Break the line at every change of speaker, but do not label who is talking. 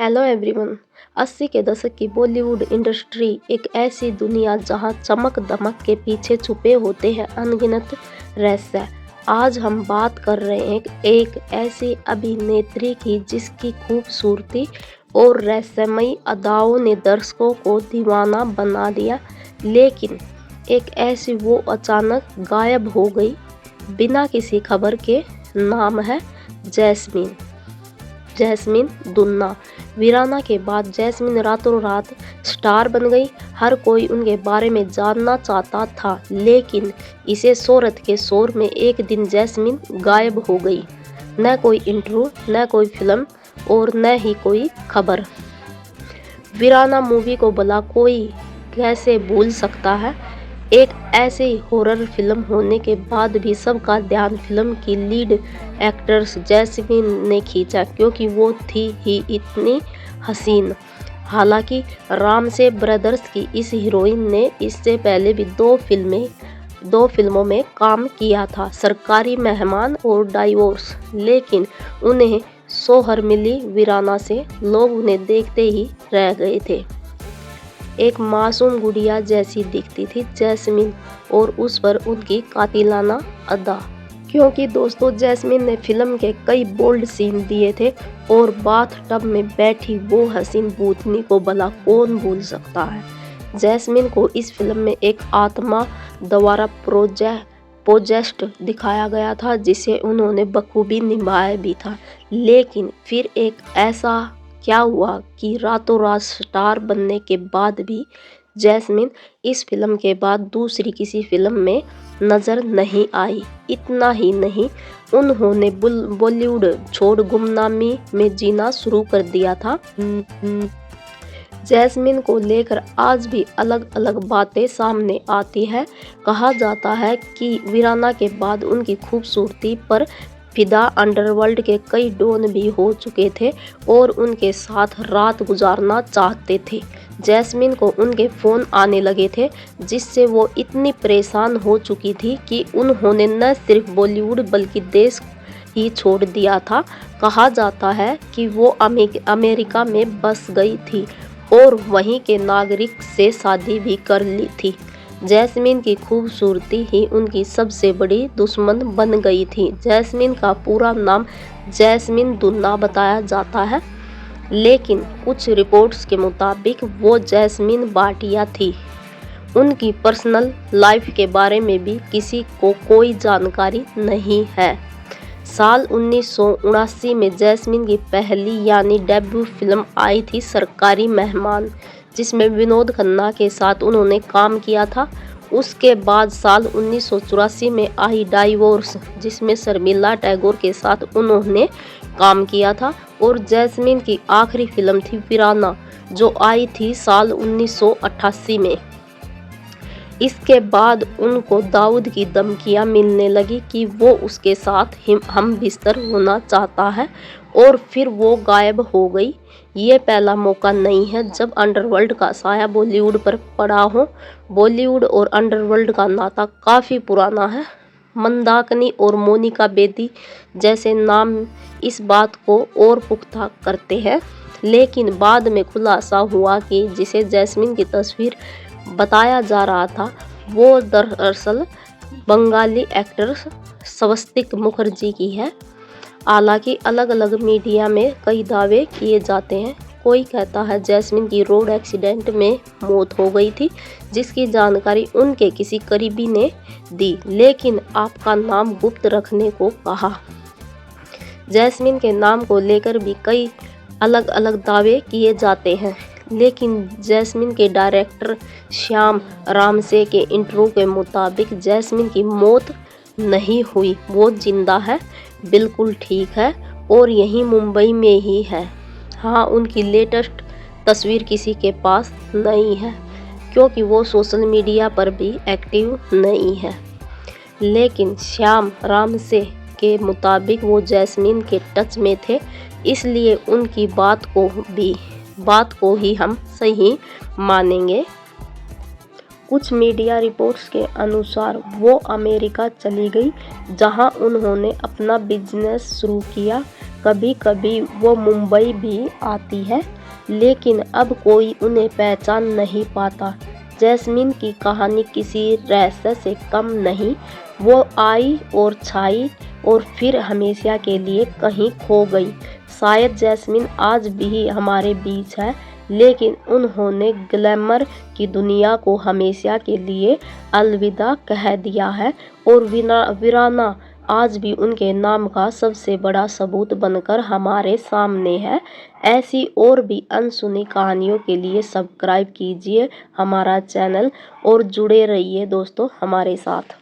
Hello everyone. 80 के दशक की बॉलीवुड इंडस्ट्री एक ऐसी दुनिया जहां चमक दमक के पीछे छुपे होते हैं अनगिनत रहस्य। आज हम बात कर रहे हैं एक ऐसी अभिनेत्री की जिसकी खूबसूरती और रहस्यमयी अदाओं ने दर्शकों को दीवाना बना दिया, लेकिन एक ऐसी वो अचानक गायब हो गई बिना किसी खबर के। नाम है जैस्मीन दुन्ना। वीराना के बाद जैस्मीन रातों रात स्टार बन गई। हर कोई उनके बारे में जानना चाहता था, लेकिन इसे शोहरत के शोर में एक दिन जैस्मीन गायब हो गई। न कोई इंटरव्यू, न कोई फिल्म और न ही कोई खबर। वीराना मूवी को भला कोई कैसे भूल सकता है। एक ऐसे ही हॉरर फिल्म होने के बाद भी सबका ध्यान फिल्म की लीड एक्ट्रेस जैस्मीन ने खींचा, क्योंकि वो थी ही इतनी हसीन। हालांकि रामसे ब्रदर्स की इस हीरोइन ने इससे पहले भी दो फिल्मों में काम किया था, सरकारी मेहमान और डाइवोर्स, लेकिन उन्हें शोहर मिली वीराना से लोग उन्हें देखते ही रह गए थे। एक मासूम गुड़िया जैसी दिखती थी जैस्मीन, और उस पर उनकी कातिलाना अदा। क्योंकि दोस्तों, जैस्मीन ने फिल्म के कई बोल्ड सीन दिए थे, और बाथ टब में बैठी वो हसीन भूतनी को भला कौन भूल सकता है। जैस्मीन को इस फिल्म में एक आत्मा द्वारा पोजेस्ड दिखाया गया था, जिसे उन्होंने बखूबी निभाया भी था। लेकिन फिर एक ऐसा क्या हुआ कि रातों रात स्टार बनने के बाद भी जैस्मीन इस फिल्म के बाद दूसरी किसी फिल्म में नजर नहीं आई। इतना ही नहीं, उन्होंने बॉलीवुड छोड़ गुमनामी में जीना शुरू कर दिया था। जैस्मीन को लेकर आज भी अलग अलग बातें सामने आती है। कहा जाता है कि वीराना के बाद उनकी खूबसूरती पर फिदा अंडरवर्ल्ड के कई डॉन भी हो चुके थे और उनके साथ रात गुजारना चाहते थे। जैस्मीन को उनके फ़ोन आने लगे थे, जिससे वो इतनी परेशान हो चुकी थी कि उन्होंने न सिर्फ बॉलीवुड बल्कि देश ही छोड़ दिया था। कहा जाता है कि वो अमेरिका में बस गई थी और वहीं के नागरिक से शादी भी कर ली थी। जैस्मीन की खूबसूरती ही उनकी सबसे बड़ी दुश्मन बन गई थी। जैस्मीन का पूरा नाम जैस्मीन दुन्ना बताया जाता है, लेकिन कुछ रिपोर्ट्स के मुताबिक वो जैस्मीन भाटिया थी। उनकी पर्सनल लाइफ के बारे में भी किसी को कोई जानकारी नहीं है। साल 1979 में जैस्मीन की पहली यानी डेब्यू फिल्म आई थी सरकारी मेहमान, जिसमें विनोद खन्ना के साथ उन्होंने काम किया था। उसके बाद साल 1984 में आई डाइवोर्स, जिसमें शर्मिला टैगोर के साथ उन्होंने काम किया था। और जैस्मीन की आखिरी फिल्म थी वीराना, जो आई थी साल 1988 में। इसके बाद उनको दाऊद की धमकियां मिलने लगी कि वो उसके साथ हम बिस्तर होना चाहता है, और फिर वो गायब हो गई। ये पहला मौका नहीं है जब अंडरवर्ल्ड का साया बॉलीवुड पर पड़ा हो। बॉलीवुड और अंडरवर्ल्ड का नाता काफ़ी पुराना है। मंदाकिनी और मोनिका बेदी जैसे नाम इस बात को और पुख्ता करते हैं, लेकिन बाद में खुलासा हुआ कि जिसे जैस्मीन की तस्वीर बताया जा रहा था, वो दरअसल बंगाली एक्टर स्वस्तिक मुखर्जी की है। हालांकि अलग अलग मीडिया में कई दावे किए जाते हैं। कोई कहता है जैस्मीन की रोड एक्सीडेंट में मौत हो गई थी, जिसकी जानकारी उनके किसी करीबी ने दी, लेकिन आपका नाम गुप्त रखने को कहा। जैस्मीन के नाम को लेकर भी कई अलग अलग दावे किए जाते हैं, लेकिन जैस्मीन के डायरेक्टर श्याम रामसे के इंटरव्यू के मुताबिक जैस्मीन की मौत नहीं हुई, वो जिंदा है, बिल्कुल ठीक है, और यहीं मुंबई में ही है। हाँ, उनकी लेटेस्ट तस्वीर किसी के पास नहीं है, क्योंकि वो सोशल मीडिया पर भी एक्टिव नहीं है। लेकिन श्याम रामसे के मुताबिक वो जैस्मीन के टच में थे, इसलिए उनकी बात को ही हम सही मानेंगे। कुछ मीडिया रिपोर्ट्स के अनुसार वो अमेरिका चली गई, जहां उन्होंने अपना बिजनेस शुरू किया। कभी कभी वो मुंबई भी आती है, लेकिन अब कोई उन्हें पहचान नहीं पाता। जैस्मीन की कहानी किसी रहस्य से कम नहीं। वो आई और छाई और फिर हमेशा के लिए कहीं खो गई। शायद जैस्मीन आज भी हमारे बीच है, लेकिन उन्होंने ग्लैमर की दुनिया को हमेशा के लिए अलविदा कह दिया है और वीराना आज भी उनके नाम का सबसे बड़ा सबूत बनकर हमारे सामने है। ऐसी और भी अनसुनी कहानियों के लिए सब्सक्राइब कीजिए हमारा चैनल और जुड़े रहिए दोस्तों हमारे साथ।